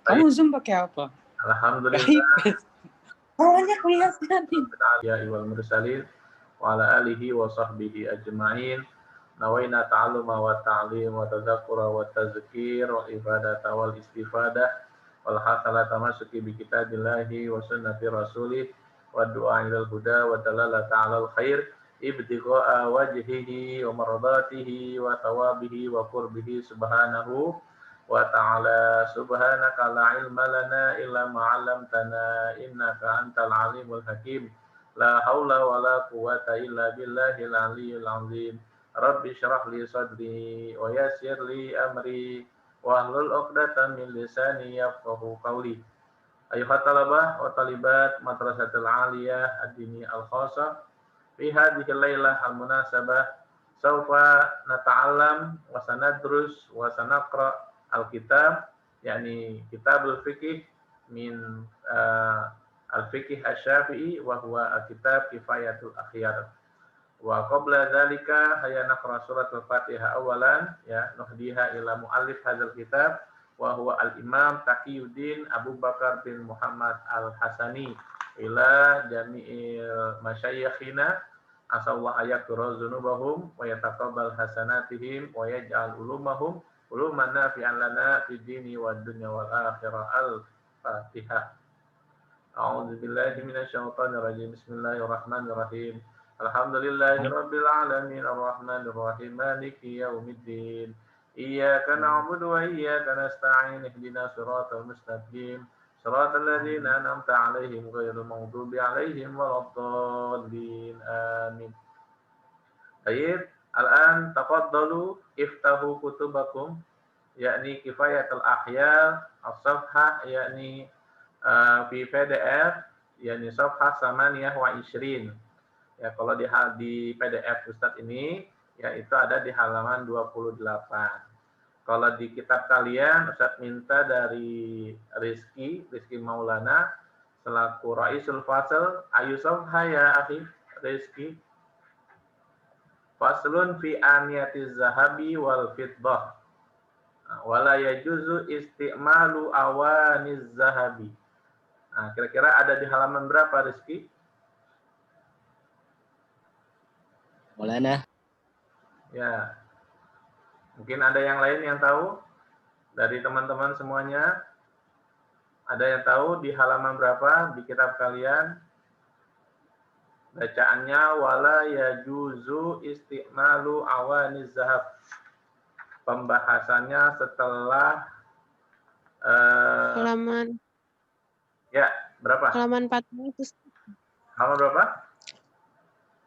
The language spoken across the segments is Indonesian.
Kamu Zoom pakai apa? Alhamdulillah. Awalnya kelihatan. Ya wal mursalin wa ala alihi wa sahbihi ajma'in. Nawaina ta'alluma wa ta'lim wa tadzakkura wa tazkir wa ibadata wal istifadah wal hasala tamassuki bi kitabillahi wa sunnati rasulih wa du'a ilal huda wa dalalata 'alal khair ibtigha'a wajhihi wa mardatihi wa thawabihi wa qurbihi subhanahu wa ta'ala. Subhanaka la ilma lana illa ma 'allamtana innaka antal alimul hakim. La haula wa la quwwata illa billahil aliyyil azim. Rabbi syrah li sadri wa yassir li amri wa hlul 'uqdatam min lisani yafqahu qawli. Ayuhat talabah wa talibat madrasatul aliyah ad-dini al-khasah fi hadhihi lailah al-munasabah sawfa nata'allam wa sanadrus wa sanaqra al-kitab, yakni kitabul fiqh min al-fiqh asy-syafi'i wa huwa al-kitab kifayatul akhyar. Wa qabla dzalika hayya naqra suratul Fatihah awalan, ya, nuhdiha ila muallif hadzal kitab wa huwa al-Imam Taqiyuddin Abu Bakar bin Muhammad Al-Hasani ila jami'il masyayikhina asallahu ayaghfira dzunubahum wa yataqabbal hasanatihim wa yaj'al ulumahum uluman nafi'an lana fid dini wad dunya wal akhirah. Al-Fatihah. A'udzu billahi minasy syaithanir rajim. Bismillahirrahmanirrahim. Alhamdulillahirabbil alamin arrahmanir rahim maliki yaumiddin. Iyyaka na'budu wa iyyaka nasta'in ihdinas siratal mustaqim siratal ladzina an'amta 'alaihim ghairil maghdubi 'alaihim waladdallin. Amin. Baik, al-an tafaddalu iftahu kutubakum, yakni kifayatul ahyar as-safhah, yakni fi PDF, yakni safhah samaniyah wa ishrin. Ya, kalau di PDF Ustadz ini, ya itu ada di halaman 28. Kalau di kitab kalian, Ustadz minta dari Rizky Maulana, selaku Raisul Fasl, ayu safhah ya akhi Rizky. Faslun fi aniyatiz zahabi wal fiddah. Wala yajuzu isti'malu awaniz zahabi. Nah, kira-kira ada di halaman berapa, Rizky? Maulana. Ya, mungkin ada yang lain yang tahu dari teman-teman semuanya. Ada yang tahu di halaman berapa di kitab kalian? Bacaannya wala yajuzu isti'malu awaniz zahab. Pembahasannya setelah halaman ya, berapa? Halaman 14. Halaman berapa?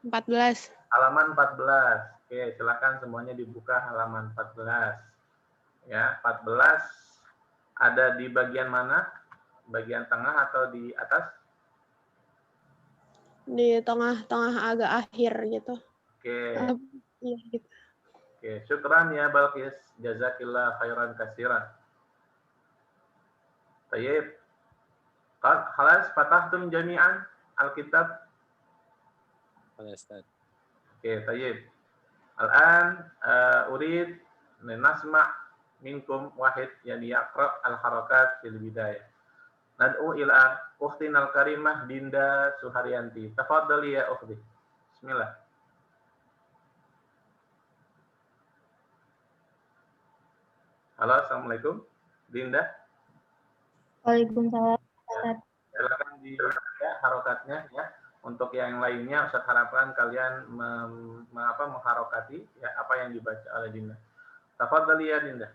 14. Halaman 14. Oke, silakan semuanya dibuka halaman 14. Ya, 14 ada di bagian mana? Bagian tengah atau di atas? Di tengah-tengah agak akhir gitu. Oke. Iya gitu. Oke, syukran ya Balqis. Jazakillah khairan katsiran. Tayyib. Khalas fatahtum jami'an al-kitab. Oke, tayyib. Al-an urid nasma' minkum wahid yani yaqra al-harakat fil bidayah. Nad'u ila ukhtina al-karimah Dinda Suharyanti. Tafadhali ya ukhti. Bismillah. Halo, assalamualaikum. Dinda. Waalaikumsalam. Ya, silakan di ya, harokatnya ya. Untuk yang lainnya, Ustaz harapkan kalian mengharokati ya apa yang dibaca oleh Dinda. Tafadhali ya Dinda.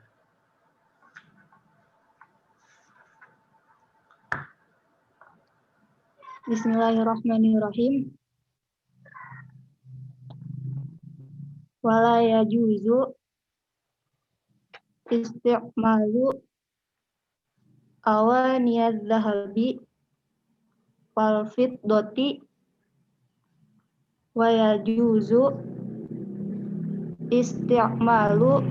Bismillahirrahmanirrahim. Wala yajuzu isti'malu awaniyaz zahabi wal fiddati wa yajuzu isti'malu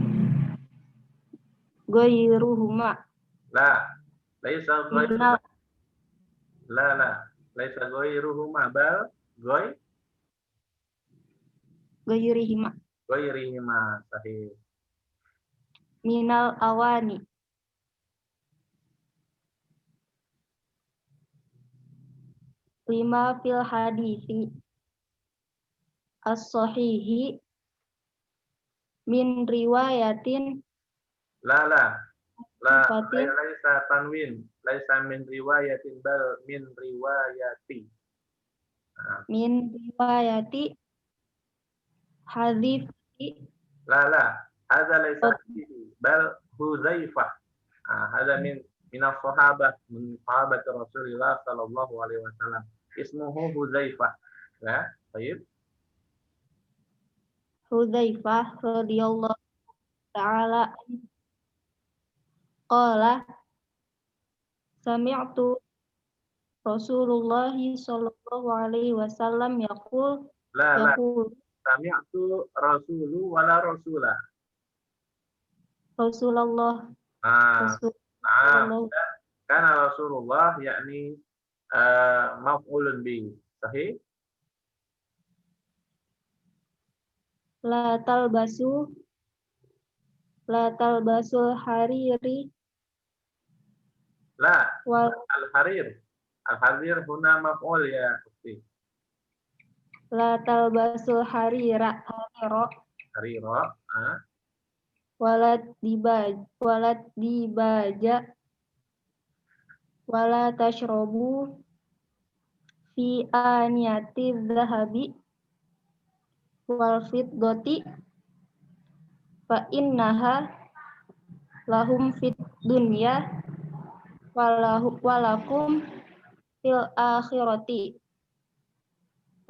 ghairuhuma. La, laisa ghairuhuma. La, laisa ghairuhuma bal ghairihima. Sahih. Minal awani. lima fil hadithi as-sahihi min riwayatin La fatin laisa tanwin, laisa min riwayatin bal min riwayati. Nah, min riwayati hadithi hadza laisa fihi bal Hudzaifah. Hadza min as-sahabah min sahabat Rasulullah sallallahu alaihi wasallam. Ismuhu Hudzaifah. Ya, baik. Hudzaifah radhiyallahu ta'ala qala sami'tu Rasulullah sallallahu alaihi wasallam yaqul La sami'tu rasulu wala rasula. Rasulullah Nah, Rasulullah karena Rasulullah yakni maf'ulun bihi. Sahih? la talbasul hariri La, wal al-harir. Al-harir huna maf'ul ya ukti. la talbasul hariro Harira. walat dibaja wala tashrobu fi aniyati dhahabi wal fiddati fa innaha lahum fid dunya walakum fil akhirati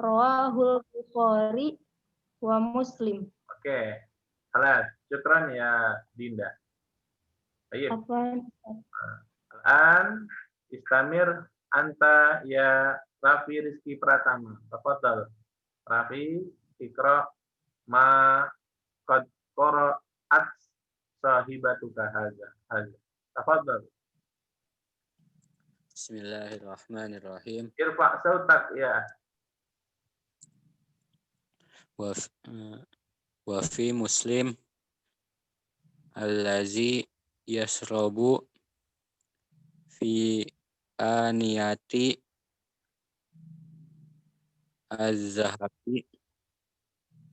rawahul Bukhari wa Muslim. Oke. Halas. Syukran ya Dinda. Baik. Apa? Al-an istamir anta ya Rafi Rizki Pratama. Tafadhal. Rafi ikra ma qad qara'at sahibatuka hadza. Tafadhal. Bismillahirrahmanirrahim. Irfa sautak ya. Wa fi Muslim allazi yasrabu fi aniyati az-zahabi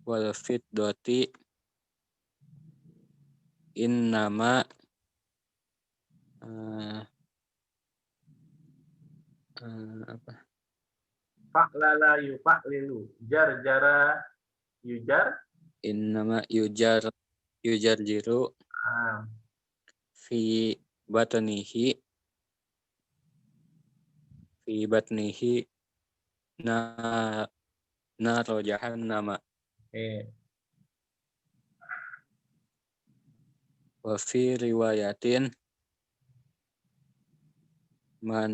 wal fiddati innama Fa'lala yufa'lilu. Jarjara yujar. innama yujarjiru fi batnihi na naro jahannama wa fi riwayatin man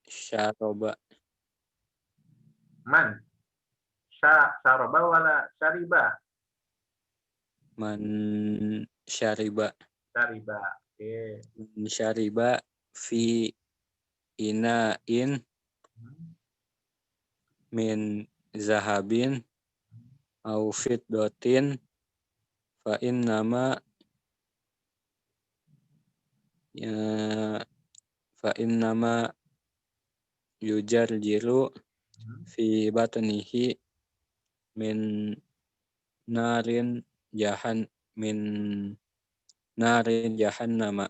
syaraba Man syaraba wala syariba. man syariba Syariba. Oke. man syariba fi ina'in min zahabin au fiddatin fa innama yujarjiru fi batnihi min narin jahannama.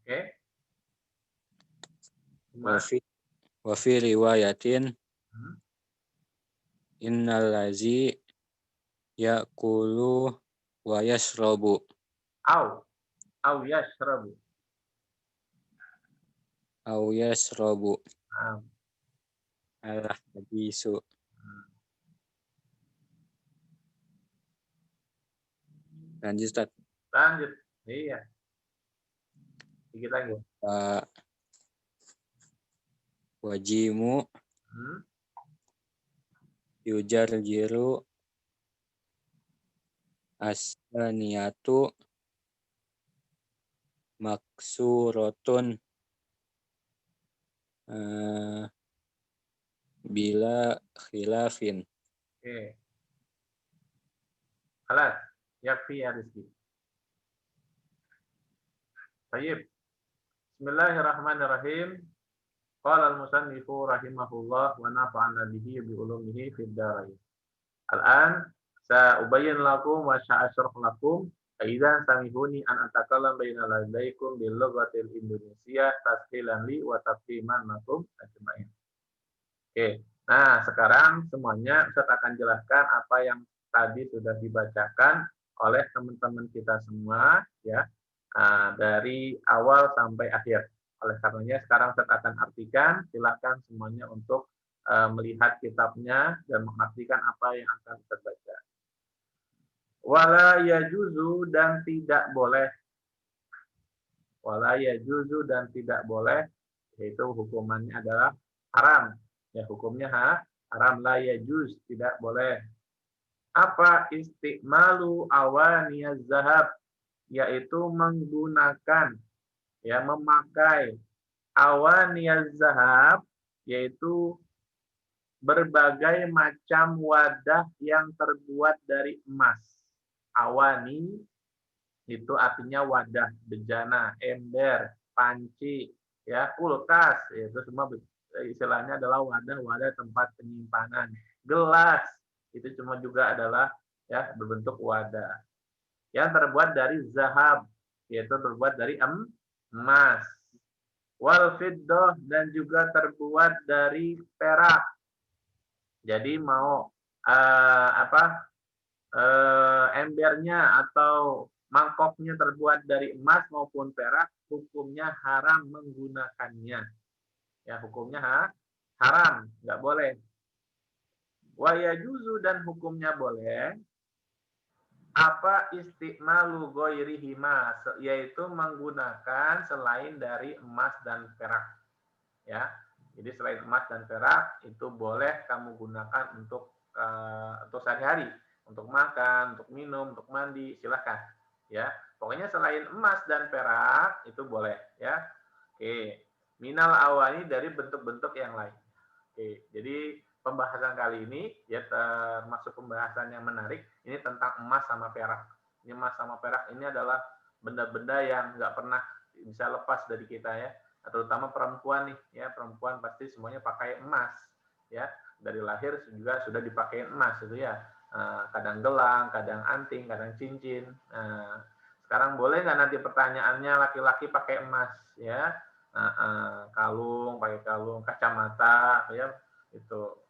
Oke. Wa fi riwayatin innal lazi yaqulu wa yashrabu Au yashrabu al hadisu. Lanjut Ustaz. Lanjut. Iya. Dikit lagi. Wajimu yujarjiru as-saniyatu maksuratun bila khilafin. Oke. Halas. Yakfi ya Rizki. Baik. Bismillahirrahmanirrahim. Qala al-musannifu rahimahullah wa nafa'ana bihi bi ulumihi fid dharain. Al-an sa'ubayyin lakum wa sa'asyrah lakum aidan samihuni an atakallam baina ladaikum bil lughatil Indonesia tashilan li wa tafhiman lakum ajma'in. Oke. Nah, sekarang semuanya Ustaz akan jelaskan apa yang tadi sudah dibacakan oleh teman-teman kita semua ya. Dari awal sampai akhir. Oleh karenanya sekarang Ustaz akan artikan, silakan semuanya untuk melihat kitabnya dan mengartikan apa yang akan Ustaz baca. Wala yajuzu dan tidak boleh. Wala yajuzu dan tidak boleh, yaitu hukumannya adalah haram. Ya, hukumnya haram, la yajuz, tidak boleh. Apa istimalu awaniyaz zahab, yaitu menggunakan, ya, memakai awaniyaz zahab, yaitu berbagai macam wadah yang terbuat dari emas. Awani itu artinya wadah, bejana, ember, panci, ya, kulkas, itu semua istilahnya adalah wadah-wadah tempat penyimpanan. Gelas itu cuma juga adalah ya berbentuk wadah yang terbuat dari zahab, yaitu terbuat dari emas. Wal fiddah dan juga terbuat dari perak. Jadi mau embernya atau mangkoknya terbuat dari emas maupun perak, hukumnya haram menggunakannya. Ya, hukumnya haram, nggak boleh. Wa yajuzu dan hukumnya boleh. Apa istimalu ghairihima, yaitu menggunakan selain dari emas dan perak. Ya. Jadi selain emas dan perak itu boleh kamu gunakan untuk sehari-hari, untuk makan, untuk minum, untuk mandi, silahkan. Ya. Pokoknya selain emas dan perak itu boleh, ya. Oke. Minal awani dari bentuk-bentuk yang lain. Oke, jadi pembahasan kali ini ya termasuk pembahasan yang menarik. Ini tentang emas sama perak. Ini emas sama perak ini adalah benda-benda yang nggak pernah bisa lepas dari kita ya. Terutama perempuan nih, ya perempuan pasti semuanya pakai emas, ya dari lahir juga sudah dipakai emas itu ya. Kadang gelang, kadang anting, kadang cincin. Sekarang boleh nggak nanti pertanyaannya laki-laki pakai emas, ya? Kalung, pakai kalung, kacamata, ya itu.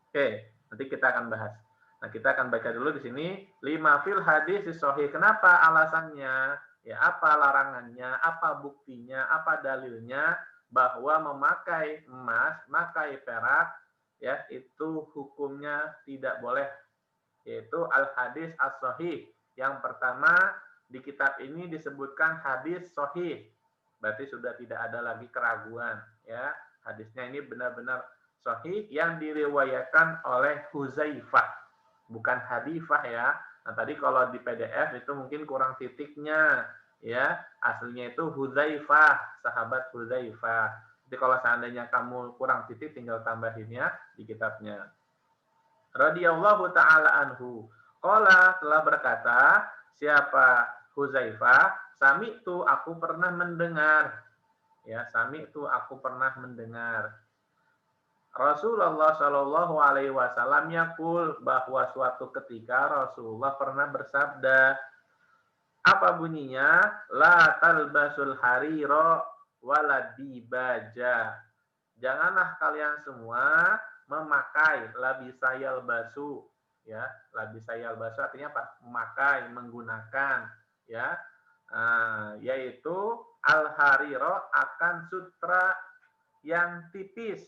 Oke, nanti kita akan bahas. Nah, kita akan baca dulu di sini 5 fil hadis sahih. Kenapa alasannya? Ya, apa larangannya? Apa buktinya? Apa dalilnya bahwa memakai emas, memakai perak, ya itu hukumnya tidak boleh. Yaitu al hadis as-sahih. Yang pertama di kitab ini disebutkan hadis sahih. Berarti sudah tidak ada lagi keraguan, ya. Hadisnya ini benar-benar sahih yang diriwayatkan oleh Huzaifah, bukan Hadifah ya. Nah, tadi kalau di PDF itu mungkin kurang titiknya, ya. Aslinya itu Huzaifah, sahabat Huzaifah. Jadi kalau seandainya kamu kurang titik tinggal tambahin ya di kitabnya. Radhiyallahu taala anhu. Qala telah berkata, siapa Huzaifah? Sami'tu aku pernah mendengar. Ya, sami'tu aku pernah mendengar. Rasulullah Shallallahu alaihi wasallam yaqul, bahwa suatu ketika Rasulullah pernah bersabda. Apa bunyinya? La talbasul harira waladibaja. Janganlah kalian semua memakai labisayal basu, ya. Labisayal basu artinya apa? Memakai, menggunakan, ya. Yaitu al-hariro akan sutra yang tipis.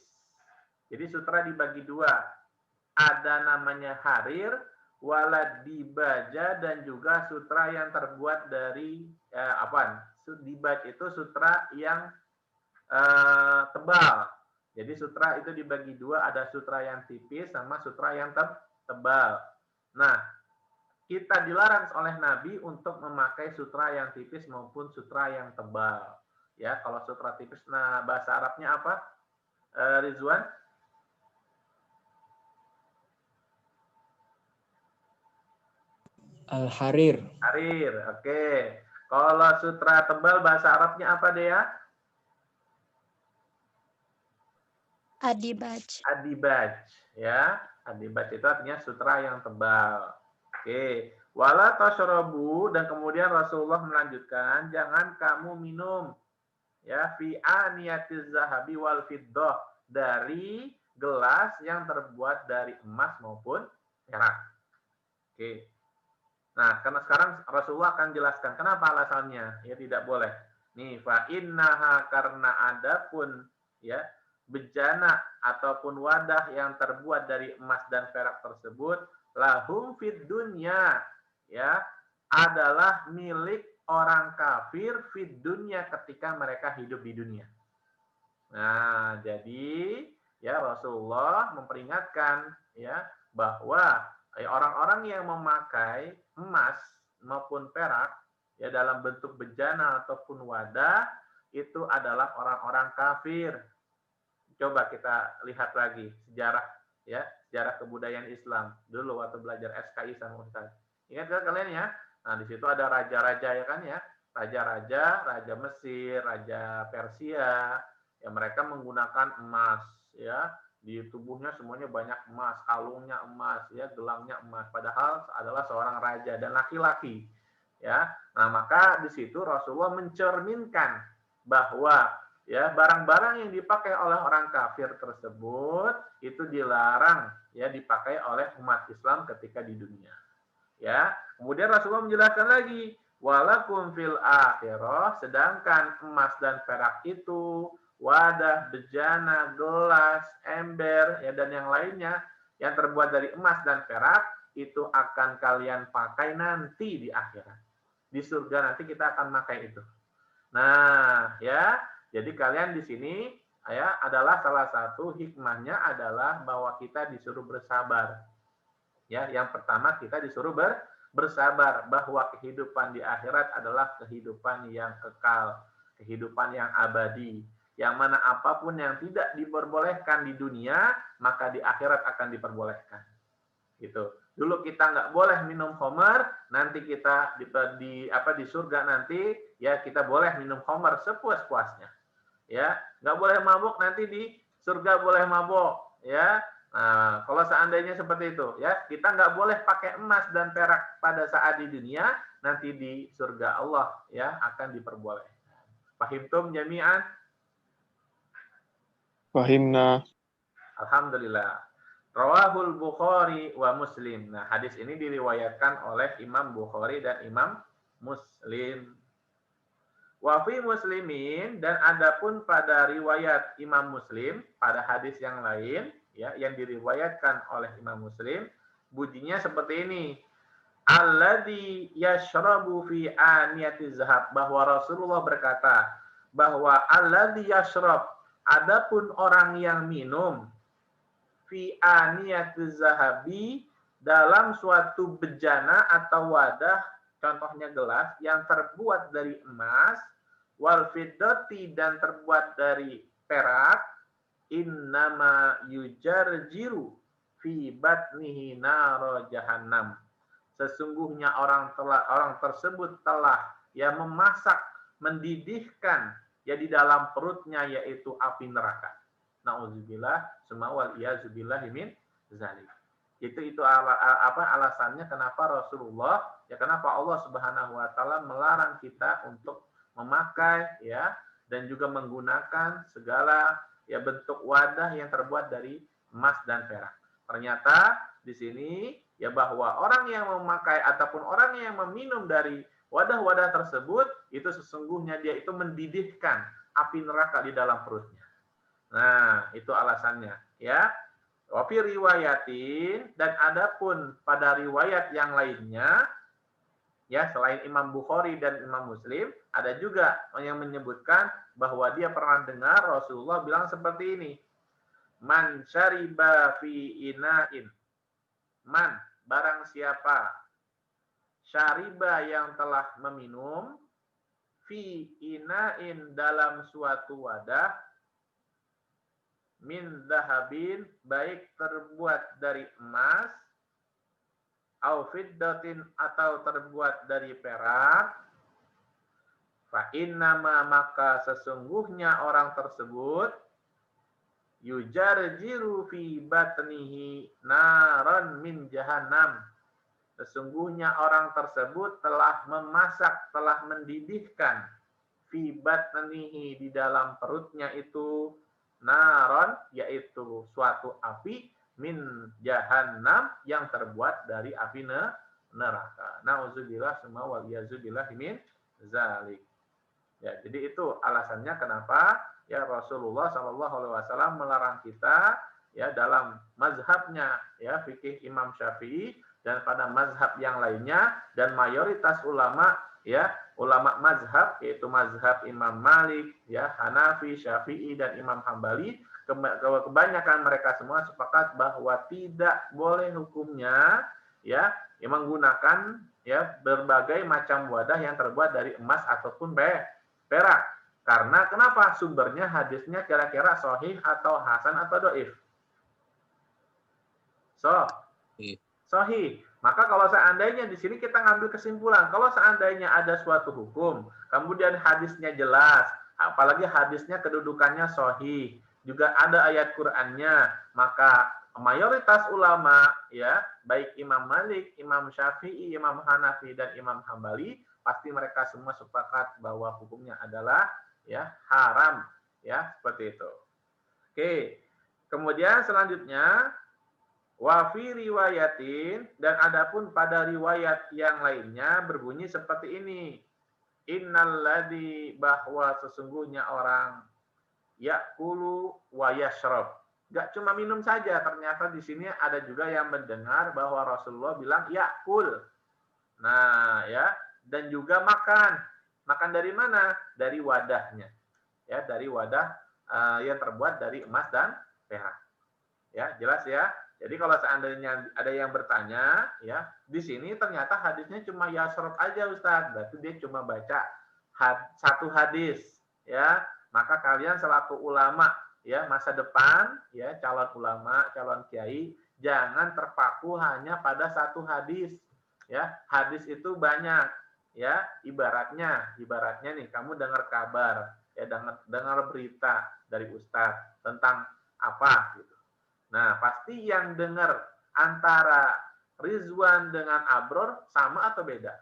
Jadi sutra dibagi dua. Ada namanya harir, waladibaja, dan juga sutra yang terbuat dari dibaj itu sutra yang tebal. Jadi sutra itu dibagi dua, ada sutra yang tipis sama sutra yang tebal. Nah, kita dilarang oleh Nabi untuk memakai sutra yang tipis maupun sutra yang tebal. Ya, kalau sutra tipis, nah bahasa Arabnya apa? Rizwan? Al-Harir. Harir, oke. Kalau sutra tebal bahasa Arabnya apa deh ya? Adibaj. Adibaj, ya. Adibaj itu artinya sutra yang tebal. Oke. Wala tashrabu, dan kemudian Rasulullah melanjutkan, jangan kamu minum ya fi aniyatiz zahabi wal fiddah, dari gelas yang terbuat dari emas maupun perak. Oke. Nah, karena sekarang Rasulullah akan jelaskan kenapa alasannya ya tidak boleh. Nih, fa innaha, karena adapun ya bejana ataupun wadah yang terbuat dari emas dan perak tersebut lahum fid dunya, ya, adalah milik orang kafir fid dunya, ketika mereka hidup di dunia. Nah, jadi ya Rasulullah memperingatkan ya bahwa orang-orang yang memakai emas maupun perak ya dalam bentuk bejana ataupun wadah itu adalah orang-orang kafir. Coba kita lihat lagi sejarah ya, sejarah kebudayaan Islam dulu waktu belajar SKI sama Ustaz. Ingat kan kalian ya? Nah, di situ ada raja-raja ya kan ya. Raja-raja, raja Mesir, raja Persia, ya mereka menggunakan emas ya. Di tubuhnya semuanya banyak emas, kalungnya emas ya, gelangnya emas, padahal adalah seorang raja dan laki-laki. Ya. Nah, maka di situ Rasulullah mencerminkan bahwa ya barang-barang yang dipakai oleh orang kafir tersebut itu dilarang ya dipakai oleh umat Islam ketika di dunia. Ya, kemudian Rasulullah menjelaskan lagi, walakum fil akhirah, sedangkan emas dan perak itu, wadah, bejana, gelas, ember ya dan yang lainnya yang terbuat dari emas dan perak itu akan kalian pakai nanti di akhirat. Di surga nanti kita akan pakai itu. Nah, ya, jadi kalian di sini ya adalah salah satu hikmahnya adalah bahwa kita disuruh bersabar. Ya, yang pertama kita disuruh bersabar bahwa kehidupan di akhirat adalah kehidupan yang kekal, kehidupan yang abadi. Yang mana apapun yang tidak diperbolehkan di dunia, maka di akhirat akan diperbolehkan. Gitu. Dulu kita nggak boleh minum khamar, nanti kita di surga nanti ya kita boleh minum khamar sepuas-puasnya. Ya, nggak boleh mabuk, nanti di surga boleh mabuk, ya. Nah, kalau seandainya seperti itu, ya, kita nggak boleh pakai emas dan perak pada saat di dunia, nanti di surga Allah ya akan diperbolehkan. Fahimtum jami'an? Fahimna. Alhamdulillah. Rawahul Bukhari wa Muslim. Nah, hadis ini diriwayatkan oleh Imam Bukhari dan Imam Muslim. Wa fi Muslimin, dan adapun pada riwayat Imam Muslim pada hadis yang lain ya yang diriwayatkan oleh Imam Muslim, bunyinya seperti ini. Alladzi yashrabu fi aniyatiz zahab, bahwa Rasulullah berkata bahwa alladzi yashrab, adapun orang yang minum fi aniyatiz zahabi, dalam suatu bejana atau wadah, contohnya gelas yang terbuat dari emas, wal fiddati, dan terbuat dari perak, innama yujarjiru fi batnihi naro jahannam, sesungguhnya orang tersebut telah ya memasak, mendidihkan ya di dalam perutnya yaitu api neraka. Nauzubillah, summa wal iyazubillah min zalik. Itu alasannya kenapa Rasulullah ya kenapa Allah Subhanahu wa taala melarang kita untuk memakai ya dan juga menggunakan segala ya bentuk wadah yang terbuat dari emas dan perak. Ternyata di sini ya bahwa orang yang memakai ataupun orang yang meminum dari wadah-wadah tersebut itu sesungguhnya dia itu mendidihkan api neraka di dalam perutnya. Nah, itu alasannya ya. Wa fi riwayatin, dan adapun pada riwayat yang lainnya ya selain Imam Bukhari dan Imam Muslim, ada juga yang menyebutkan bahwa dia pernah dengar Rasulullah bilang seperti ini. Man syariba fi ina'in. Man, barang siapa syariba yang telah meminum fi ina'in, dalam suatu wadah, min zahabin, baik terbuat dari emas, au fiddatin, atau terbuat dari perak, Fa innama maka sesungguhnya orang tersebut yujarjiru fi batnihi naran min jahannam. Sesungguhnya orang tersebut telah memasak, telah mendidihkan fi batnihi di dalam perutnya itu naron, yaitu suatu api min jahannam yang terbuat dari api neraka. Nauzubillah summa wal yazubillah min zalik. Ya, jadi itu alasannya kenapa ya Rasulullah Shallallahu Alaihi Wasallam melarang kita ya dalam mazhabnya ya fikih Imam Syafi'i dan pada mazhab yang lainnya dan mayoritas ulama ya ulama mazhab yaitu mazhab Imam Malik ya Hanafi, Syafi'i dan Imam Hambali kebanyakan mereka semua sepakat bahwa tidak boleh hukumnya ya yang menggunakan ya berbagai macam wadah yang terbuat dari emas ataupun perak. Karena kenapa? Sumbernya hadisnya kira-kira sahih atau hasan atau dhaif? Sahih. Maka kalau seandainya di sini kita ngambil kesimpulan, kalau seandainya ada suatu hukum, kemudian hadisnya jelas, apalagi hadisnya kedudukannya sahih, juga ada ayat Qur'annya, maka mayoritas ulama ya, baik Imam Malik, Imam Syafi'i, Imam Hanafi dan Imam Hambali, pasti mereka semua sepakat bahwa hukumnya adalah ya haram ya seperti itu. Oke. Kemudian selanjutnya wa fi riwayatin dan adapun pada riwayat yang lainnya berbunyi seperti ini. Innalladzi bahwa sesungguhnya orang ya'kulu wa yashrab. Enggak cuma minum saja, ternyata di sini ada juga yang mendengar bahwa Rasulullah bilang ya'kul. Nah, ya, dan juga makan. Makan dari mana? Dari wadahnya. Ya, dari wadah yang terbuat dari emas dan perak. Ya, jelas ya. Jadi kalau seandainya ada yang bertanya, ya, di sini ternyata hadisnya cuma yashrab aja Ustaz. Berarti dia cuma baca satu hadis, ya. Maka kalian selaku ulama, ya, masa depan, ya, calon ulama, calon kiai, jangan terpaku hanya pada satu hadis. Ya, hadis itu banyak. Ya, ibaratnya nih kamu dengar kabar, ya dengar berita dari Ustadz tentang apa gitu. Nah, pasti yang dengar antara Rizwan dengan Abror sama atau beda?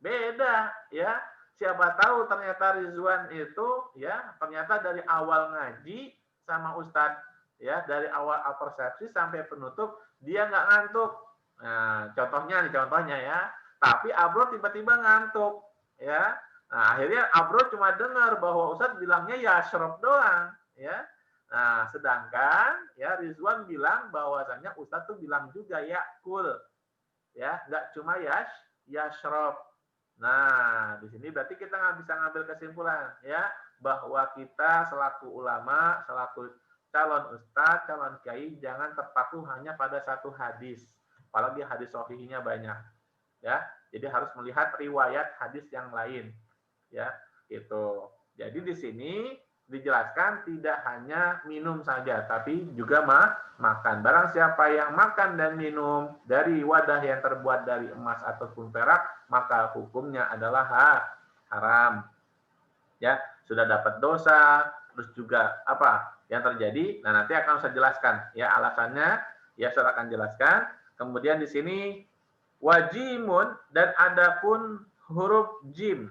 Beda, ya. Siapa tahu ternyata Rizwan itu ya ternyata dari awal ngaji sama Ustadz ya dari awal persepsi sampai penutup dia nggak ngantuk. Nah, contohnya ya. Tapi Abror tiba-tiba ngantuk, ya. Nah, akhirnya Abror cuma dengar bahwa Ustadz bilangnya yashrab doang, ya. Nah, sedangkan ya Rizwan bilang bahwasanya Ustadz tuh bilang juga yakul, ya, nggak cuma yashrab. Nah, di sini berarti kita nggak bisa ngambil kesimpulan, ya, bahwa kita selaku ulama, selaku calon ustadz, calon kiai jangan terpaku hanya pada satu hadis. Apalagi hadis sahihnya banyak, ya. Jadi harus melihat riwayat hadis yang lain, ya. Itu. Jadi di sini dijelaskan tidak hanya minum saja, tapi juga makan. Barang siapa yang makan dan minum dari wadah yang terbuat dari emas ataupun perak, maka hukumnya adalah haram. Ya, sudah dapat dosa, terus juga apa yang terjadi? Nah, nanti akan saya jelaskan. Ya, alasannya, ya saya akan jelaskan. Kemudian di sini wajimun dan adapun huruf jim.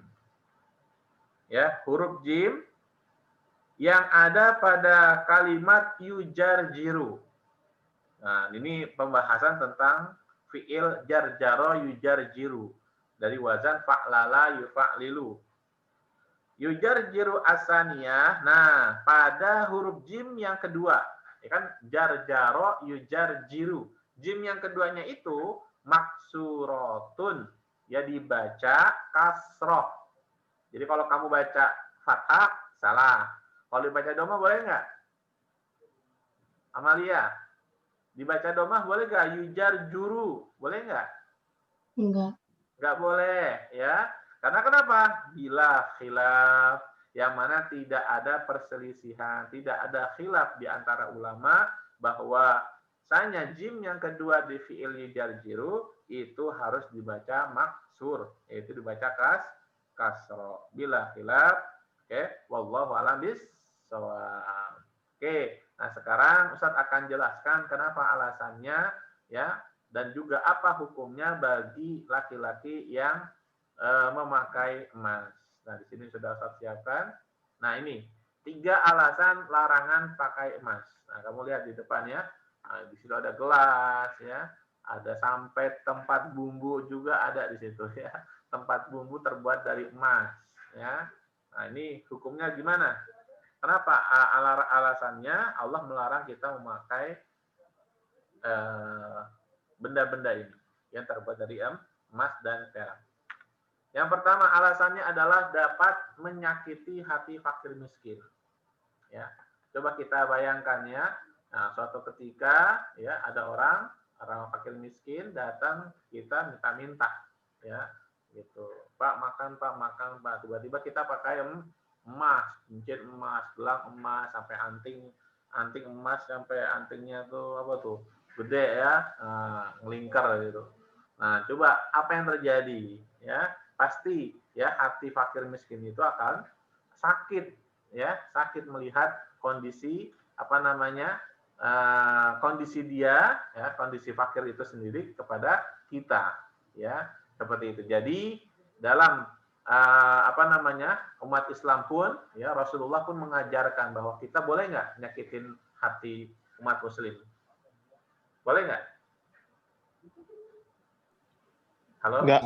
Ya, huruf jim yang ada pada kalimat yujarjiru. Nah, ini pembahasan tentang fi'il jarjaro yujarjiru dari wazan fa'lala yufa'lilu. Yujarjiru asaniyah. Nah, pada huruf jim yang kedua, ya kan jarjaro yujarjiru. Jim yang keduanya itu maksurotun, ya dibaca kasroh. Jadi kalau kamu baca fathah salah. Kalau dibaca domah boleh nggak? Amalia, dibaca domah boleh nggak? Yujarjuru, boleh nggak? Enggak. Nggak boleh, ya. Karena kenapa? Bila khilaf, yang mana tidak ada perselisihan, tidak ada khilaf di antara ulama bahwa Bahwasanya jim yang kedua di fi'il yujarjiru itu harus dibaca maksur, yaitu dibaca kasro. Bila khilaf, oke, wallahu a'lam bissawab. Oke, nah sekarang Ustaz akan jelaskan kenapa alasannya ya dan juga apa hukumnya bagi laki-laki yang memakai emas. Nah, di sini sudah Ustaz siapkan. Nah, ini 3 alasan larangan pakai emas. Nah, kamu lihat di depannya. Nah, di situ ada gelas ya, ada sampai tempat bumbu juga ada di situ ya. Tempat bumbu terbuat dari emas ya. Nah, ini hukumnya gimana? Kenapa alasannya Allah melarang kita memakai benda-benda ini yang terbuat dari emas dan perak? Yang pertama alasannya adalah dapat menyakiti hati fakir miskin. Ya, coba kita bayangkan ya. Nah, suatu ketika ya ada orang fakir miskin datang kita minta-minta ya gitu. Pak makan Pak. Tiba-tiba kita pakai emas, cincin emas, gelang emas sampai anting emas sampai antingnya tuh apa tuh? Gede ya, ngelingkar gitu. Nah, coba apa yang terjadi ya? Pasti ya hati fakir miskin itu akan sakit ya, sakit melihat kondisi apa namanya? Kondisi dia ya, kondisi fakir itu sendiri kepada kita ya, seperti itu. Jadi dalam apa namanya umat Islam pun ya Rasulullah pun mengajarkan bahwa kita boleh nggak nyakitin hati umat Muslim, boleh nggak? Halo? Enggak.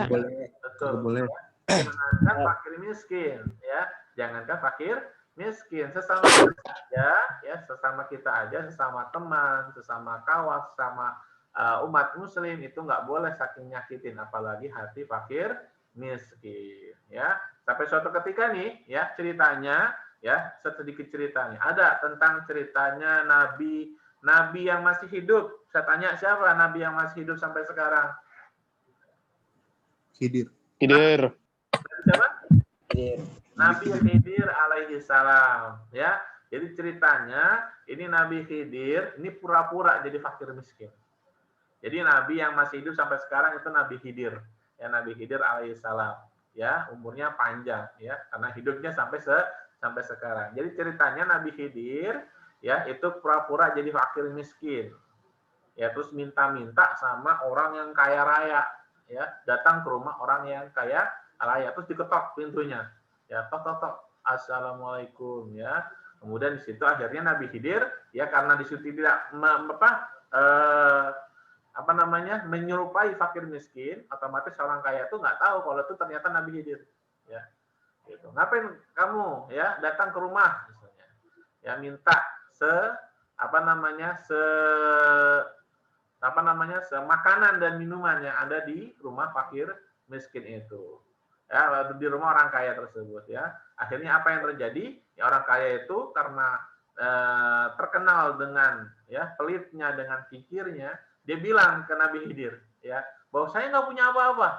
Boleh. Betul. Boleh. Jangankan fakir miskin ya, jangankan fakir miskin, sesama kita aja ya, sesama kita aja, sesama teman, sesama kawan, sesama umat Muslim itu nggak boleh saking nyakitin, apalagi hati fakir miskin ya. Sampai suatu ketika nih ya ceritanya ya, sedikit ceritanya ada tentang ceritanya nabi yang masih hidup. Saya tanya siapa nabi yang masih hidup sampai sekarang? Khidir. Siapa? Nabi Khidir alaihi salam ya. Jadi ceritanya ini Nabi Khidir ini pura-pura jadi fakir miskin. Jadi Nabi yang masih hidup sampai sekarang itu Nabi Khidir. Ya, Nabi Khidir alaihi salam ya, umurnya panjang ya karena hidupnya sampai sekarang. Jadi ceritanya Nabi Khidir ya itu pura-pura jadi fakir miskin. Ya terus minta-minta sama orang yang kaya raya ya, datang ke rumah orang yang kaya raya terus diketok pintunya. Ya, tok, assalamualaikum ya. Kemudian di situ akhirnya Nabi Khidir ya karena di situ tidak menyerupai fakir miskin, otomatis orang kaya itu nggak tahu kalau itu ternyata Nabi Khidir ya. Gitu. Ngapain kamu ya datang ke rumah misalnya. Ya minta makanan dan minuman yang ada di rumah fakir miskin itu. Ya, di rumah orang kaya tersebut ya. Akhirnya apa yang terjadi? Ya, orang kaya itu karena terkenal dengan ya pelitnya, dengan pikirnya, dia bilang ke Nabi Khidir ya, bahwa saya nggak punya apa-apa.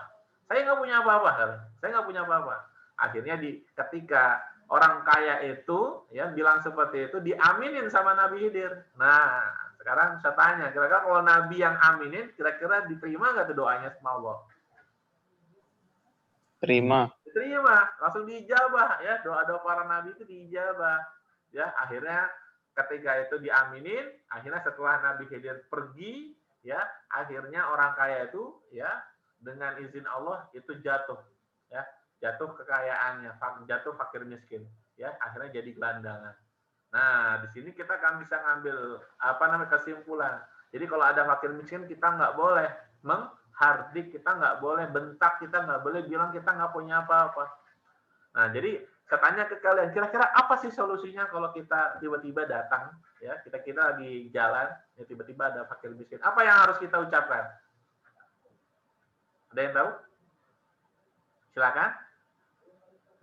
Saya nggak punya apa-apa. Akhirnya ketika orang kaya itu ya bilang seperti itu, diaminin sama Nabi Khidir. Nah, sekarang saya tanya, kira-kira kalau Nabi yang aminin, kira-kira diterima nggak tuh doanya sama Allah? Terima. Diterima, langsung diijabah ya, doa-doa para nabi itu diijabah ya. Akhirnya ketika itu diaminin, akhirnya setelah Nabi Khidir pergi ya, akhirnya orang kaya itu ya dengan izin Allah itu jatuh kekayaannya, jatuh fakir miskin ya, akhirnya jadi gelandangan. Nah, di sini kita kan bisa ngambil kesimpulan. Jadi kalau ada fakir miskin kita nggak boleh menghardik, kita nggak boleh bentak, kita nggak boleh bilang kita nggak punya apa-apa. Nah, jadi saya tanya ke kalian, kira-kira apa sih solusinya kalau kita tiba-tiba datang, ya kita lagi jalan, ya tiba-tiba ada fakir miskin. Apa yang harus kita ucapkan? Ada yang tahu? Silakan.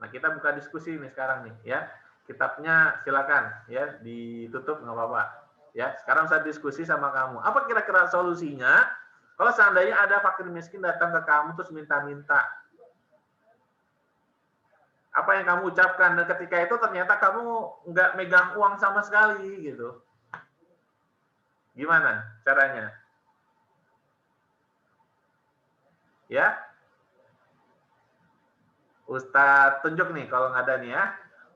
Nah, kita buka diskusi nih sekarang nih, ya. Kitabnya silakan, ya ditutup nggak apa-apa. Ya, sekarang saya diskusi sama kamu. Apa kira-kira solusinya? Kalau seandainya ada fakir miskin datang ke kamu terus minta-minta, apa yang kamu ucapkan? Dan ketika itu ternyata kamu nggak megang uang sama sekali gitu. Gimana caranya? Ya, Ustadz tunjuk nih kalau nggak ada nih ya.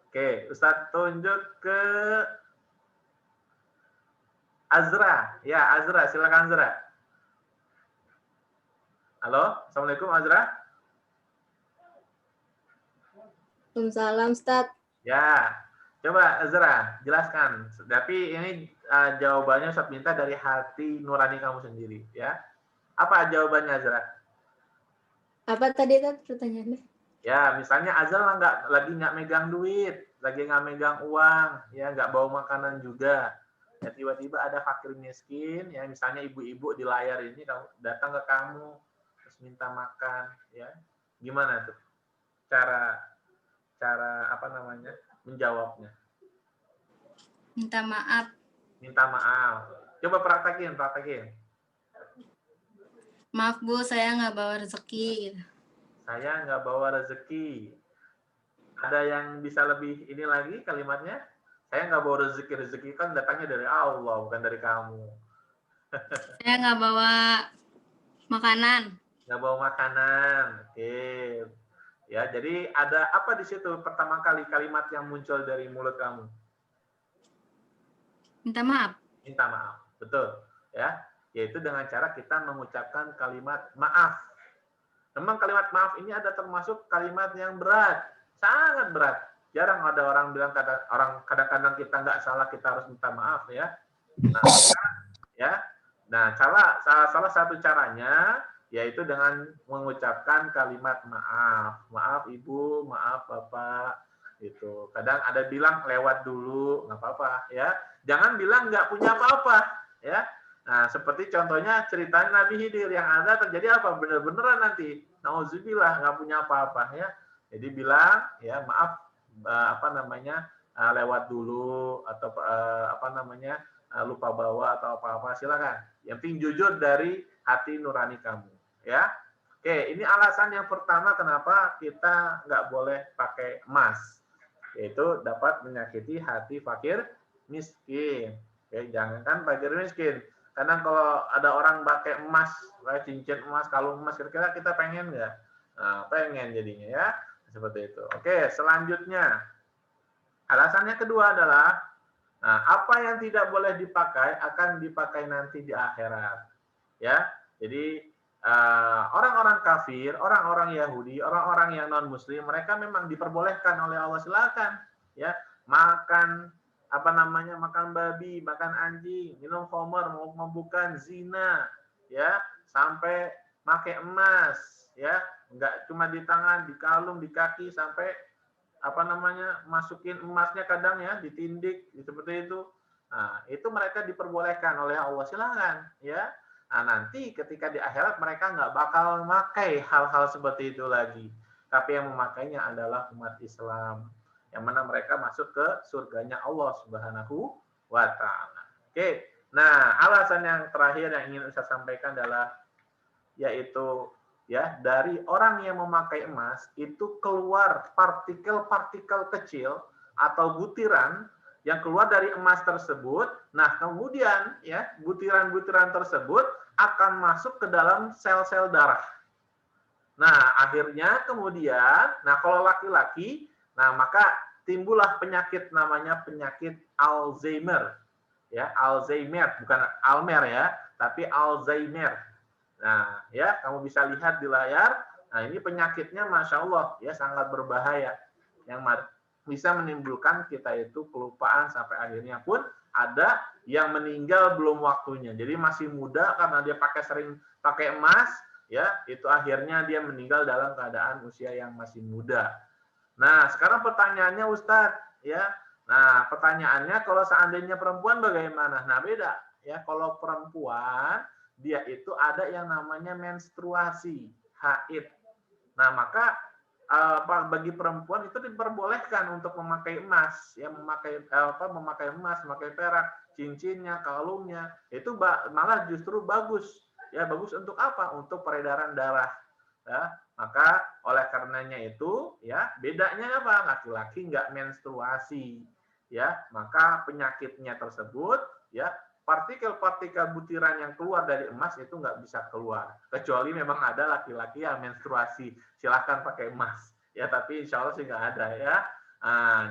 Oke, Ustadz tunjuk ke Azra. Ya, Azra, silakan Azra. Halo, Assalamualaikum Azra. Waalaikumsalam, Ustadz. Ya, coba Azra jelaskan. Tapi ini jawabannya Ustadz minta dari hati nurani kamu sendiri, ya. Apa jawabannya Azra? Apa tadi pertanyaannya? Ya, misalnya Azra lagi nggak megang duit, lagi nggak megang uang, ya nggak bawa makanan juga. Ya tiba-tiba ada fakir miskin, ya misalnya ibu-ibu di layar ini datang ke kamu terus minta makan, ya gimana tuh cara apa namanya menjawabnya? Minta maaf. Minta maaf. Coba praktekin. Maaf Bu, saya nggak bawa rezeki. Saya nggak bawa rezeki. Ada yang bisa lebih ini lagi kalimatnya? Saya nggak bawa rezeki kan datangnya dari Allah, bukan dari kamu. Saya nggak bawa makanan. Nggak bawa makanan. Oke. Ya, jadi ada apa di situ pertama kali kalimat yang muncul dari mulut kamu? Minta maaf. Minta maaf. Betul. Ya, yaitu dengan cara kita mengucapkan kalimat maaf. Memang kalimat maaf ini ada termasuk kalimat yang berat, sangat berat. Jarang ada orang bilang kadang-kadang kita nggak salah kita harus minta maaf ya. Nah, ya. Nah, salah satu caranya yaitu dengan mengucapkan kalimat maaf. Maaf Ibu, maaf Bapak gitu. Kadang ada bilang lewat dulu, nggak apa-apa ya. Jangan bilang nggak punya apa-apa ya. Nah, seperti contohnya ceritanya Nabi Khidir yang ada terjadi apa? Bener-beneran nanti. Nauzubillah nggak punya apa-apa ya. Jadi bilang ya maaf lewat dulu atau lupa bawa atau apa-apa silakan. Yang penting jujur dari hati nurani kamu ya. Oke, ini alasan yang pertama kenapa kita nggak boleh pakai emas, yaitu dapat menyakiti hati fakir miskin. Oke, jangankan fakir miskin. Kadang kalau ada orang pakai emas, kayak cincin emas, kalung emas, kira-kira kita pengen nggak? Nah, pengen jadinya ya. Seperti itu. Oke, selanjutnya. Alasannya kedua adalah, apa yang tidak boleh dipakai akan dipakai nanti di akhirat. Ya, jadi orang-orang kafir, orang-orang Yahudi, orang-orang yang non-Muslim, mereka memang diperbolehkan oleh Allah, silakan. Ya, makan makan babi, makan anjing, minum khamar, membuka zina, ya, sampai pakai emas, ya. Enggak cuma di tangan, di kalung, di kaki, sampai masukin emasnya kadang ya, ditindik, seperti itu. Nah, itu mereka diperbolehkan oleh Allah, silakan ya. Nah, nanti ketika di akhirat mereka nggak bakal memakai hal-hal seperti itu lagi. Tapi yang memakainya adalah umat Islam, yang mana mereka masuk ke surganya Allah Subhanahu wa Ta'ala. Oke, nah alasan yang terakhir yang ingin saya sampaikan adalah yaitu ya, dari orang yang memakai emas itu keluar partikel-partikel kecil atau butiran yang keluar dari emas tersebut. Nah, kemudian ya, butiran-butiran tersebut akan masuk ke dalam sel-sel darah. Nah, akhirnya kemudian, kalau laki-laki, maka timbullah penyakit namanya penyakit Alzheimer. Ya, Alzheimer, bukan Almer ya, tapi Alzheimer. Nah, ya, kamu bisa lihat di layar. Nah, ini penyakitnya Masya Allah, ya, sangat berbahaya. Yang bisa menimbulkan kita itu kelupaan sampai akhirnya pun ada yang meninggal belum waktunya. Jadi masih muda karena dia sering pakai emas, ya, itu akhirnya dia meninggal dalam keadaan usia yang masih muda. Nah, sekarang pertanyaannya Ustadz, ya. Nah, pertanyaannya kalau seandainya perempuan bagaimana? Nah, beda, ya. Kalau perempuan dia itu ada yang namanya menstruasi, haid. Nah, maka bagi perempuan itu diperbolehkan untuk memakai emas, ya, memakai emas, memakai perak, cincinnya, kalungnya. Itu malah justru bagus. Ya, bagus untuk apa? Untuk peredaran darah. Ya, maka oleh karenanya itu, ya, bedanya apa? Laki-laki nggak menstruasi, ya, maka penyakitnya tersebut, ya, partikel-partikel butiran yang keluar dari emas itu nggak bisa keluar. Kecuali memang ada laki-laki yang menstruasi, silahkan pakai emas. Ya, tapi insya Allah sih nggak ada ya.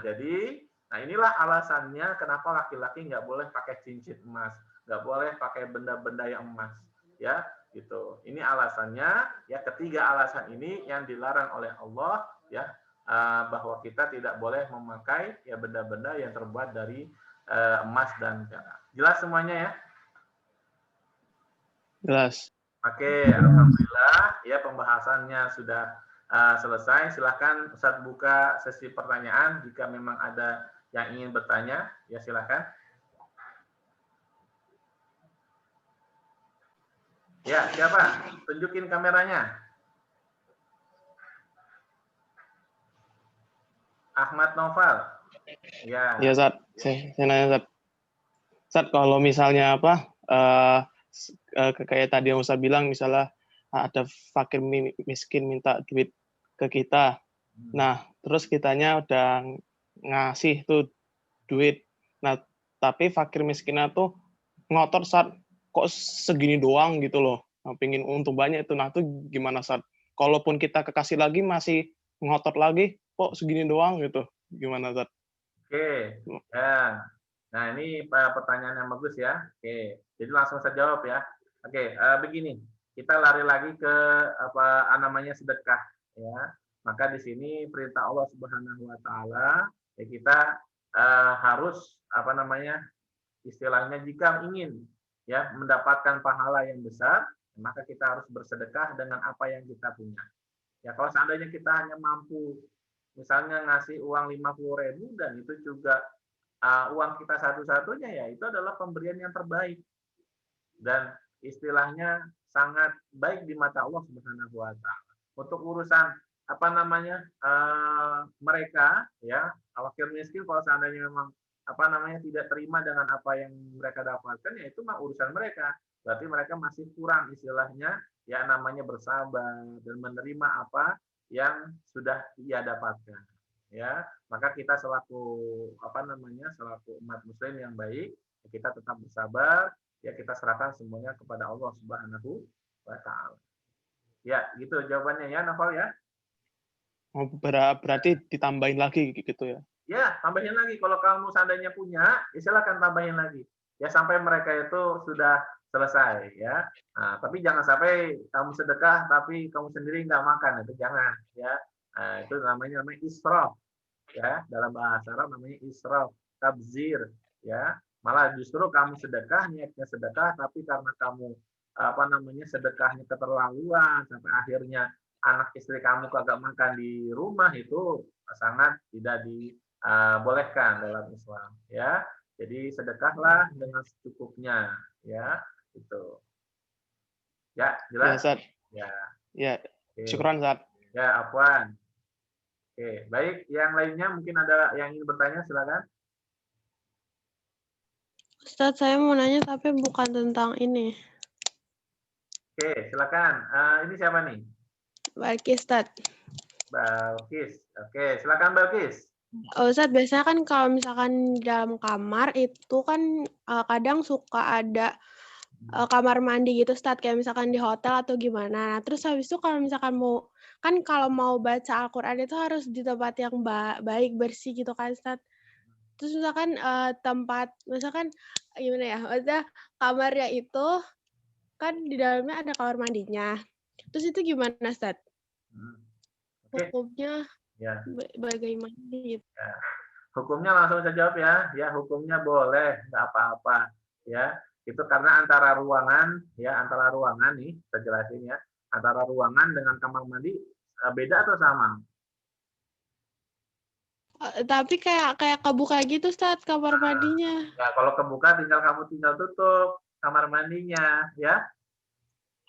Jadi, inilah alasannya kenapa laki-laki nggak boleh pakai cincin emas, nggak boleh pakai benda-benda yang emas. Ya, gitu. Ini alasannya. Ya, ketiga alasan ini yang dilarang oleh Allah, ya, bahwa kita tidak boleh memakai ya benda-benda yang terbuat dari emas dan perak. Jelas semuanya ya? Jelas. Oke, alhamdulillah ya pembahasannya sudah selesai. Silakan Ustadz buka sesi pertanyaan jika memang ada yang ingin bertanya, ya silakan. Ya, siapa? Tunjukin kameranya. Ahmad Noval. Ya. Iya, Zat. Saya nanya, Zat. Zat, kalau misalnya apa, kayak tadi yang Ustaz bilang, misalnya ada fakir miskin minta duit ke kita. Nah, terus kitanya udah ngasih tuh duit. Nah, tapi fakir miskinnya tuh ngotot, Zat, kok segini doang gitu loh. Nah, pengen untung banyak itu. Nah, itu gimana, Zat? Kalaupun kita kekasih lagi, masih ngotot lagi, kok segini doang gitu. Gimana, Zat? Oke, ya. Nah, ini pertanyaan yang bagus ya. Oke, jadi langsung saya jawab ya. Oke, begini, kita lari lagi ke apa namanya sedekah, ya. Maka di sini perintah Allah Subhanahu Wa Taala, ya kita harus apa namanya istilahnya jika ingin ya mendapatkan pahala yang besar, maka kita harus bersedekah dengan apa yang kita punya. Ya, kalau seandainya kita hanya mampu misalnya ngasih uang 50.000 dan itu juga uang kita satu-satunya, ya itu adalah pemberian yang terbaik dan istilahnya sangat baik di mata Allah Subhanahu Wa Taala. Untuk urusan apa namanya mereka ya fakir miskin, kalau seandainya memang apa namanya tidak terima dengan apa yang mereka dapatkan, ya itu mah urusan mereka. Berarti mereka masih kurang istilahnya ya namanya bersabar dan menerima apa yang sudah ia dapatkan, ya. Maka kita selaku apa namanya selaku umat muslim yang baik, kita tetap bersabar, ya kita serahkan semuanya kepada Allah Subhanahu Wa Taala. Ya, gitu jawabannya ya, Novel ya. Berarti ditambahin lagi gitu ya? Ya, tambahin lagi. Kalau kamu seandainya punya, ya silakan tambahin lagi. Ya sampai mereka itu sudah selesai ya. Nah, tapi jangan sampai kamu sedekah tapi kamu sendiri nggak makan, itu jangan ya. Nah, itu namanya israf ya, dalam bahasa Arab namanya israf, tabzir ya. Malah justru kamu sedekah, niatnya sedekah, tapi karena kamu apa namanya sedekahnya keterlaluan sampai akhirnya anak istri kamu kagak makan di rumah, itu sangat tidak dibolehkan dalam Islam ya. Jadi sedekahlah dengan secukupnya ya. Itu ya jelas ya, ya. Okay. Syukran, Zat. Ya, afwan. Oke, baik, yang lainnya mungkin ada yang ingin bertanya, silakan. Ustadz, saya mau nanya tapi bukan tentang ini. Oke, silakan. Ini siapa nih? Balkis, Ustadz. Balkis. Oke, silakan Balkis. Ustadz, biasanya kan kalau misalkan di dalam kamar itu kan kadang suka ada kamar mandi gitu, Ustadz, kayak misalkan di hotel atau gimana. Nah, terus habis itu kalau misalkan kalau mau baca Al-Quran itu harus di tempat yang baik, bersih gitu kan, Ustadz. Terus misalkan misalkan gimana ya, maksudnya kamarnya itu kan di dalamnya ada kamar mandinya. Terus itu gimana, Ustadz? Okay. Hukumnya ya. Bagaimana gitu? Ya. Hukumnya langsung saya jawab ya. Ya, hukumnya boleh, nggak apa-apa. Ya, itu karena antara ruangan nih, saya jelasin ya. Antara ruangan dengan kamar mandi beda atau sama? Tapi kayak kebuka gitu, Ustadz, kamar mandinya. Ya, kalau kebuka kamu tinggal tutup kamar mandinya, ya.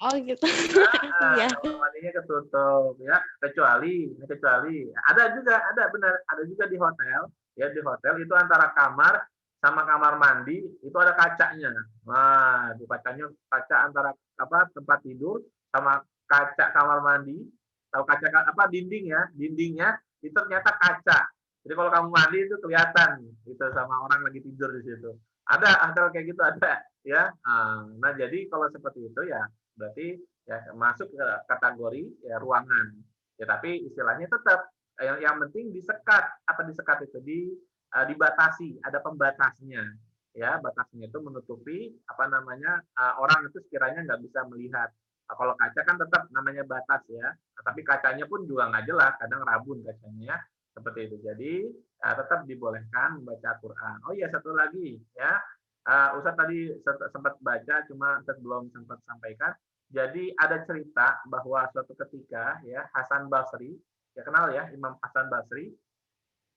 Oh gitu. Ya. Kamar mandinya ketutup, ya. Kecuali ada juga di hotel, ya, di hotel itu antara kamar sama kamar mandi itu ada kacanya. Nah, itu kaca antara tempat tidur sama kaca kamar mandi, atau kaca dindingnya itu ternyata kaca. Jadi kalau kamu mandi itu kelihatan gitu sama orang lagi tidur di situ. Ada kayak gitu ada. ya. Nah, jadi kalau seperti itu ya berarti ya masuk ke kategori ya ruangan. Ya, tapi istilahnya tetap yang penting disekat. Apa disekat itu dibatasi, ada pembatasnya. Ya, batasnya itu menutupi apa namanya orang itu sekiranya nggak bisa melihat. Kalau kaca kan tetap namanya batas ya. Tapi kacanya pun juga nggak jelas, kadang rabun kacanya. Seperti itu. Jadi tetap dibolehkan membaca Quran. Oh iya, satu lagi ya. Ustadz tadi sempat baca, cuma Ustadz belum sempat sampaikan. Jadi ada cerita bahwa suatu ketika ya Hasan Basri, ya kenal ya Imam Hasan Basri,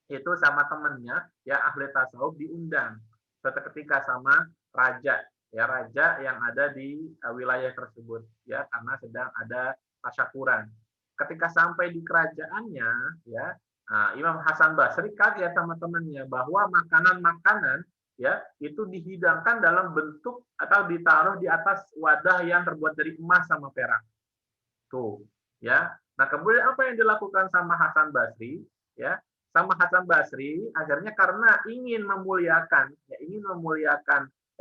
itu sama temennya ya ahli tasawuf diundang suatu ketika sama raja yang ada di wilayah tersebut ya karena sedang ada tasyakuran. Ketika sampai di kerajaannya ya Imam Hasan Basri kaget sama temannya bahwa makanan-makanan ya itu dihidangkan dalam bentuk atau ditaruh di atas wadah yang terbuat dari emas sama perak. Tuh, ya. Nah, kemudian apa yang dilakukan sama Hasan Basri? Ya, sama Hasan Basri akhirnya karena ingin memuliakan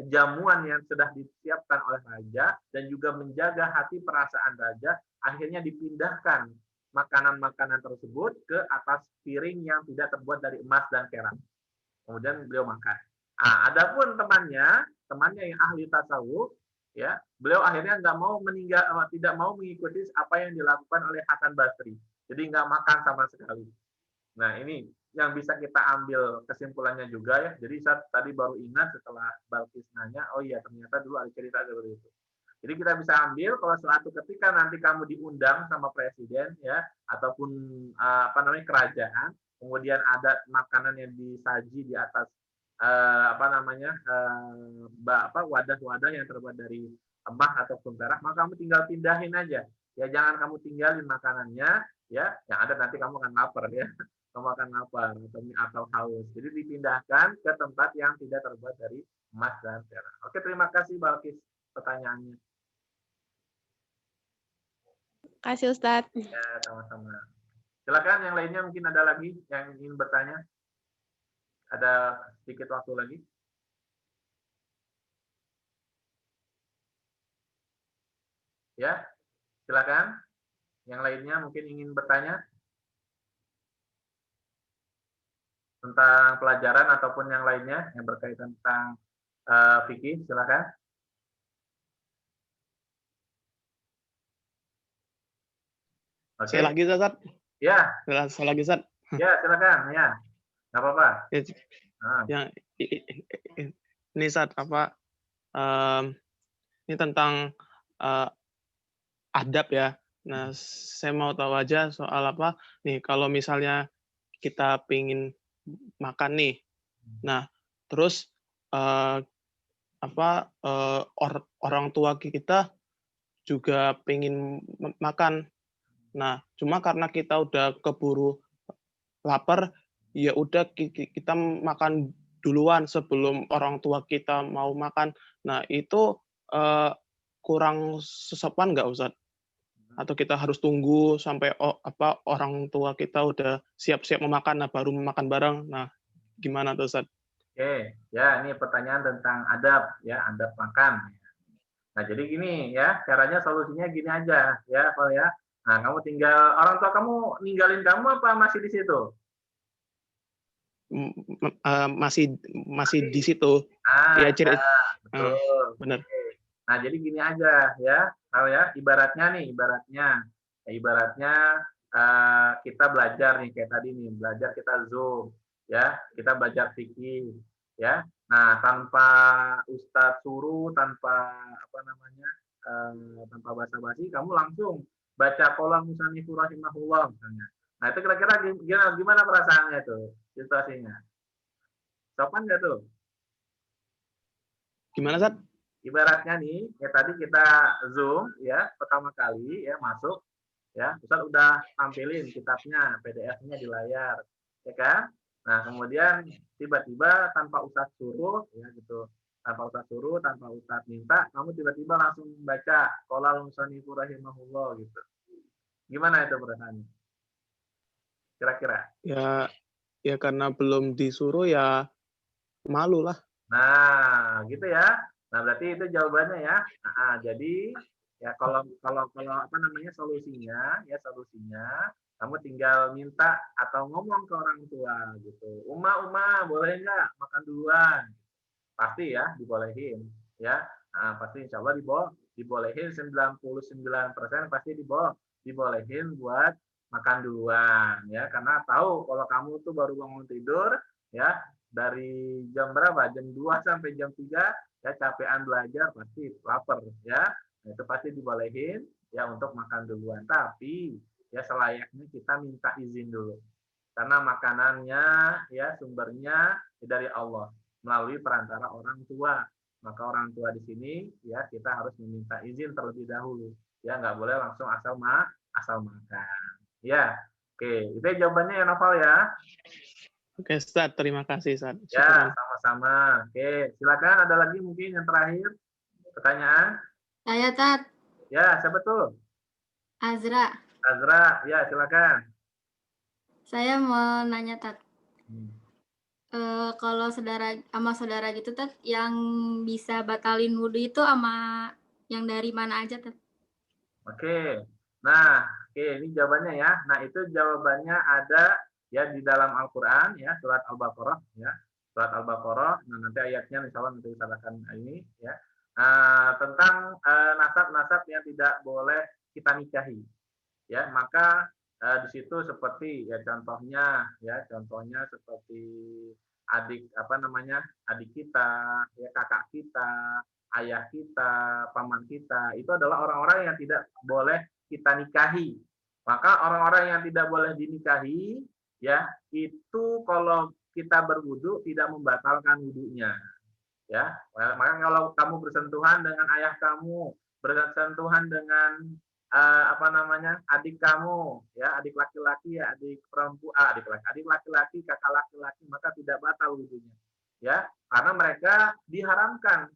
jamuan yang sudah disiapkan oleh raja dan juga menjaga hati perasaan raja, akhirnya dipindahkan makanan-makanan tersebut ke atas piring yang tidak terbuat dari emas dan perak. Kemudian beliau makan. Adapun temannya yang ahli tasawuf, ya, beliau akhirnya tidak mau mengikuti apa yang dilakukan oleh Hasan Basri. Jadi nggak makan sama sekali. Nah, ini yang bisa kita ambil kesimpulannya juga ya. Jadi saya tadi baru ingat setelah Balkis nanya, oh iya ternyata dulu ada cerita seperti itu. Jadi kita bisa ambil kalau suatu ketika nanti kamu diundang sama presiden ya ataupun kerajaan, kemudian ada makanan yang disaji di atas wadah-wadah yang terbuat dari emas ataupun perak, maka kamu tinggal pindahin aja. Ya jangan kamu tinggalin makanannya, ya yang ada nanti kamu akan lapar ya. Kamu akan lapar atau haus. Jadi dipindahkan ke tempat yang tidak terbuat dari emas dan perak. Oke, terima kasih Balkis pertanyaannya. Kasih Ustadz. Ya, sama-sama. Silakan yang lainnya mungkin ada lagi yang ingin bertanya. Ada sedikit waktu lagi. Ya, silakan. Yang lainnya mungkin ingin bertanya tentang pelajaran ataupun yang lainnya yang berkaitan tentang fikih, silakan. Saya lagi, Ustaz. Ya. Saya lagi, Ustaz. Ya, silakan. Ya. Nggak apa-apa. Yang ini Ustaz ini tentang adab ya. Nah, saya mau tahu aja soal apa nih kalau misalnya kita pingin makan nih. Nah, terus orang tua kita juga pingin makan. Nah, cuma karena kita udah keburu lapar, ya udah kita makan duluan sebelum orang tua kita mau makan. Nah, itu kurang sopan nggak, Ustadz? Atau kita harus tunggu sampai orang tua kita udah siap-siap memakan, nah baru makan bareng. Nah, gimana tuh, Ustadz? Oke, ya ini pertanyaan tentang adab, ya adab makan. Nah, jadi gini ya, caranya solusinya gini aja, ya, Pak ya. Nah, kamu orang tua kamu ninggalin kamu apa masih di situ? Masih di situ. Ya, betul. Benar. Nah, jadi gini aja ya, kalau ya ibaratnya kita belajar nih kayak tadi nih, belajar kita Zoom, ya, kita belajar fikih, ya. Nah, tanpa Ustadz suruh, tanpa tanpa basa-basi, kamu langsung baca qala musannifur rahimahullah misalnya. Nah, itu kira-kira gimana perasaannya tuh, situasinya? Sopan nggak tuh? Gimana, Ustadz? Ibaratnya nih, kayak tadi kita Zoom ya, pertama kali ya masuk ya, Ustadz udah tampilin kitabnya, PDF-nya di layar, ya kan? Nah, kemudian tiba-tiba tanpa Ustadz suruh ya gitu. Tanpa Ustadz minta, kamu tiba-tiba langsung baca qala musannifur rahimahullah gitu. Gimana itu perasaannya? Kira-kira? Ya karena belum disuruh ya malu lah. Nah, gitu ya. Nah, berarti itu jawabannya ya. Nah, jadi ya kalau apa namanya solusinya kamu tinggal minta atau ngomong ke orang tua gitu. Uma, boleh nggak makan duluan? Pasti ya dibolehin ya. Nah, pasti insya Allah dibolehin 99% pasti dibolehin buat makan duluan ya, karena tahu kalau kamu tuh baru bangun tidur ya dari jam berapa? Jam 2 sampai jam 3 ya, capean belajar pasti lapar ya. Nah, itu pasti dibolehin ya untuk makan duluan. Tapi ya selayaknya kita minta izin dulu. Karena makanannya ya sumbernya dari Allah melalui perantara orang tua. Maka orang tua di sini ya kita harus meminta izin terlebih dahulu. Ya nggak boleh langsung asal makan. Ya, oke. Itu jawabannya ya Novel ya. Oke, Ustaz. Terima kasih, Ustaz. Ya, sama-sama. Oke, silakan ada lagi mungkin yang terakhir pertanyaan. Saya Tat, Ya, siapa tuh? Azra. Azra, ya silakan. Saya mau nanya Tat. Kalau saudara gitu Tat, yang bisa batalin wudhu itu sama yang dari mana aja Tat? Oke. Nah, ini jawabannya ya. Nah, itu jawabannya ada ya di dalam Al-Qur'an ya, surat Al-Baqarah ya. Surat Al-Baqarah. Nah, nanti ayatnya insyaallah nanti katakan ini ya. Tentang nasab-nasab yang tidak boleh kita nikahi. Ya, maka di situ seperti ya contohnya seperti adik kita, ya kakak kita, ayah kita, paman kita, itu adalah orang-orang yang tidak boleh kita nikahi. Maka orang-orang yang tidak boleh dinikahi, ya itu kalau kita berwudu tidak membatalkan wudunya. Ya, maka kalau kamu bersentuhan dengan ayah kamu, bersentuhan dengan adik kamu, ya adik laki-laki, ya adik perempuan, adik laki-laki, kakak laki-laki, maka tidak batal wudunya. Ya, karena mereka diharamkan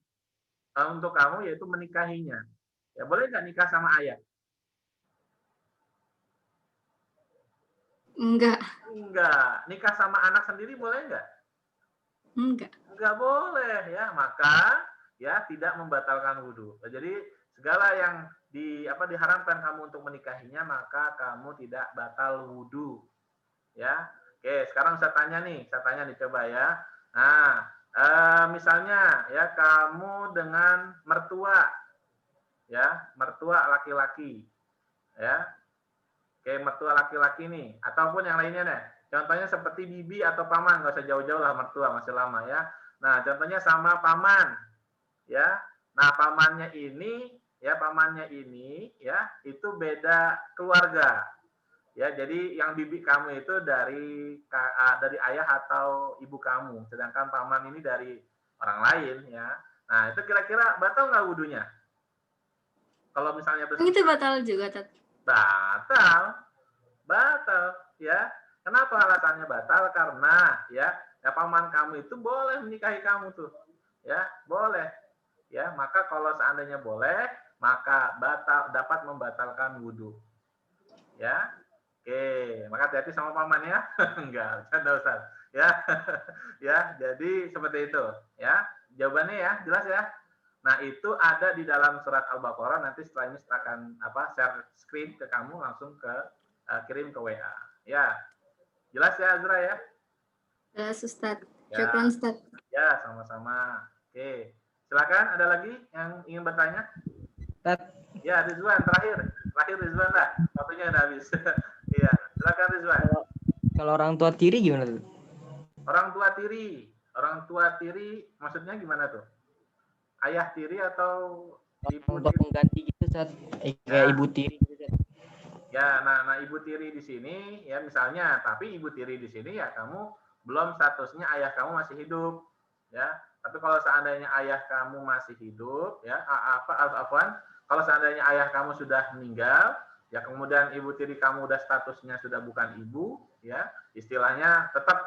untuk kamu yaitu menikahinya. Ya, boleh nggak nikah sama ayah? Enggak. Nikah sama anak sendiri boleh nggak? Nggak boleh ya, maka ya tidak membatalkan wudhu. Jadi segala yang diharamkan kamu untuk menikahinya maka kamu tidak batal wudhu. Ya, oke. Sekarang saya tanya nih coba ya. Nah, misalnya ya kamu dengan mertua laki-laki, ya. Oke, mertua laki-laki nih, ataupun yang lainnya deh. Contohnya seperti bibi atau paman, nggak usah jauh-jauh lah, mertua masih lama ya. Nah, contohnya sama paman, ya. Nah, pamannya ini ya itu beda keluarga. Ya, jadi yang bibi kamu itu dari ayah atau ibu kamu, sedangkan paman ini dari orang lain ya. Nah, itu kira-kira batal nggak wudunya? Kalau misalnya itu batal juga, Tat? Batal ya. Kenapa alasannya batal? Karena ya paman kamu itu boleh menikahi kamu tuh. Ya, boleh. Ya, maka kalau seandainya boleh, maka dapat membatalkan wudhu. Ya. Oke, maka hati-hati sama paman ya. Enggak, canda Ustaz. Ya. Ya, jadi seperti itu ya. Jawabannya ya, jelas ya. Nah, itu ada di dalam surat Al-Baqarah, nanti setelah ini saya akan share screen ke kamu, langsung kirim ke WA. Ya. Jelas ya Azra ya? Jelas Ustaz. Ya. Syukran Ustaz. Ya, sama-sama. Oke. Silakan, ada lagi yang ingin bertanya? Ya, Rizwan terakhir Rizwan lah. Waktunya udah habis. Iya, silakan Rizwan. Kalau orang tua tiri gimana tuh? Orang tua tiri maksudnya gimana tuh? Ayah tiri atau ibu tiri? Pengganti gitu saat kayak ibu tiri gitu. Ya, nah ibu tiri di sini ya misalnya, tapi ibu tiri di sini ya kamu belum statusnya ayah kamu masih hidup, ya. Tapi kalau seandainya ayah kamu masih hidup, ya kalau seandainya ayah kamu sudah meninggal, ya kemudian ibu tiri kamu udah statusnya sudah bukan ibu, ya istilahnya tetap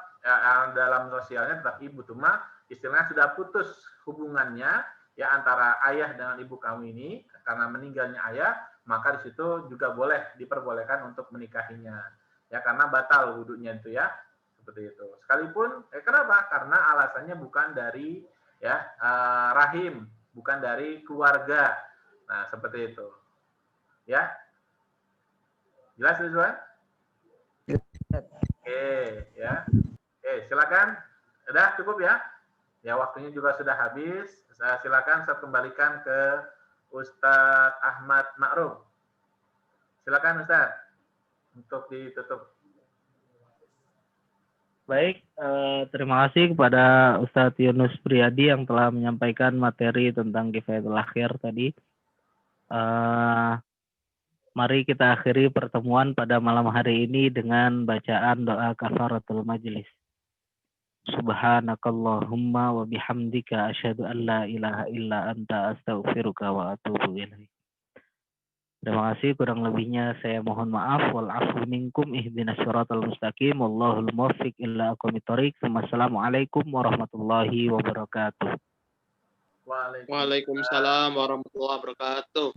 dalam sosialnya tetap ibu, cuma istilahnya sudah putus hubungannya ya antara ayah dengan ibu kamu ini karena meninggalnya ayah, maka di situ juga diperbolehkan untuk menikahinya, ya karena batal wudunya itu ya, seperti itu. Sekalipun kenapa? Karena alasannya bukan dari rahim, bukan dari keluarga. Nah, seperti itu. Ya. Jelas, Rizwan? Oke, ya. Oke, silakan. Udah cukup ya? Ya, waktunya juga sudah habis. Silakan saya kembalikan ke Ustadz Ahmad Ma'ruf. Silakan Ustadz untuk ditutup. Baik, terima kasih kepada Ustadz Yunus Priyadi yang telah menyampaikan materi tentang Kifayatul Akhir tadi. Mari kita akhiri pertemuan pada malam hari ini dengan bacaan doa kafaratul majlis. Subhanakallahumma wa bihamdika asyhadu an la ilaha illa anta astaghfiruka wa atubu ilaik. Terima kasih, kurang lebihnya saya mohon maaf. Wal afu minkum ihdinas siratal mustaqim wallahul muwaffiq ila aqwamit thoriq. Wassalamualaikum warahmatullahi wabarakatuh. Waalaikumsalam warahmatullahi wabarakatuh.